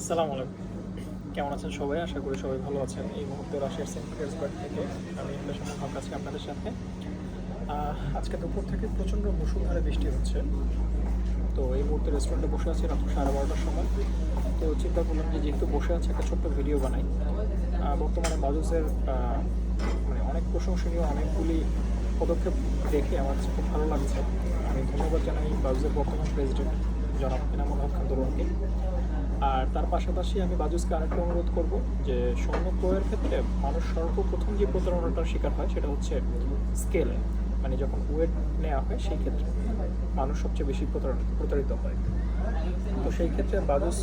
আসসালামু আলাইকুম। কেমন আছেন সবাই? আশা করি সবাই ভালো আছেন। এই মুহূর্তে রাশিয়ার সেন্ট পিটার্সবার্গ থেকে আমি ইমপ্রেশনের হক আছি আপনাদের সাথে। আজকে দুপুর থেকে প্রচণ্ড মুষলধারে বৃষ্টি হচ্ছে। তো এই মুহূর্তে রেস্টুরেন্টে বসে আছি রাত 12:30টার সময়। তো চিন্তা করলাম যে যেহেতু বসে আছে একটা ছোট্ট ভিডিও বানাই। বর্তমানে বাজুসের মানে অনেক প্রশংসনীয় অনেকগুলি পদক্ষেপ দেখে আমার কাছে খুব ভালো লাগছে। আমি ধন্যবাদ জানাই বাজুসের বর্তমান প্রেসিডেন্ট জনাব এনামুল হক খান তরুণকে। আর তার পাশাপাশি আমি বাজুসকে আরেকটা অনুরোধ করব যে স্বর্ণ ক্রয়ের ক্ষেত্রে মানুষ সর্বপ্রথম যে প্রতারণাটার শিকার হয় সেটা হচ্ছে স্কেলে, মানে যখন ওয়েট নেওয়া হয় সেই ক্ষেত্রে মানুষ সবচেয়ে বেশি প্রতারিত হয়। তো সেই ক্ষেত্রে বাজুস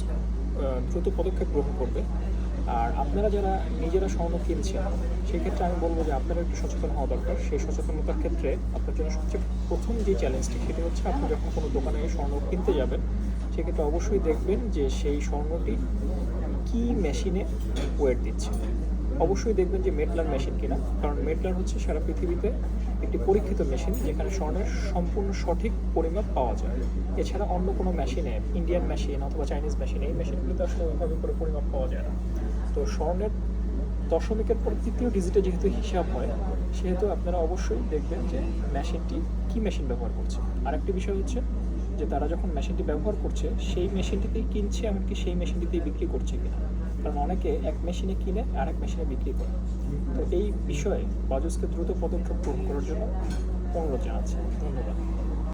দ্রুত পদক্ষেপ গ্রহণ করবে। আর আপনারা যারা নিজেরা স্বর্ণ কিনছেন সেই ক্ষেত্রে আমি বলবো যে আপনারা একটু সচেতন হওয়া দরকার। সেই সচেতনতার ক্ষেত্রে আপনার জন্য সবচেয়ে প্রথম যে চ্যালেঞ্জটি সেটি হচ্ছে আপনি যখন কোনো দোকানে স্বর্ণ কিনতে যাবেন সেক্ষেত্রে অবশ্যই দেখবেন যে সেই স্বর্ণটি কী মেশিনে ওয়েট দিচ্ছে। অবশ্যই দেখবেন যে মেটলার মেশিন কিনা, কারণ মেটলার হচ্ছে সারা পৃথিবীতে একটি পরীক্ষিত মেশিন যেখানে স্বর্ণের সম্পূর্ণ সঠিক পরিমাপ পাওয়া যায়। এছাড়া অন্য কোনো মেশিনে, ইন্ডিয়ান মেশিন অথবা চাইনিজ মেশিন, এই মেশিনগুলোতে আসলে ওইভাবে করে পরিমাপ পাওয়া যায় না। তো স্বর্ণের দশমিকের পর তৃতীয় ডিজিটে যেহেতু হিসাব হয় সেহেতু আপনারা অবশ্যই দেখবেন যে মেশিনটি কী মেশিন ব্যবহার করছে। আরেকটি বিষয় হচ্ছে যে তারা যখন মেশিনটি ব্যবহার করছে সেই মেশিনটিতেই কিনছে, এমনকি সেই মেশিনটিতেই বিক্রি করছে কিনা, কারণ অনেকে এক মেশিনে কিনে আরেক মেশিনে বিক্রি করে। তো এই বিষয়ে বাজুসকে দ্রুত পদক্ষেপ গ্রহণ করার জন্য অনুরোধ জানাচ্ছি। ধন্যবাদ।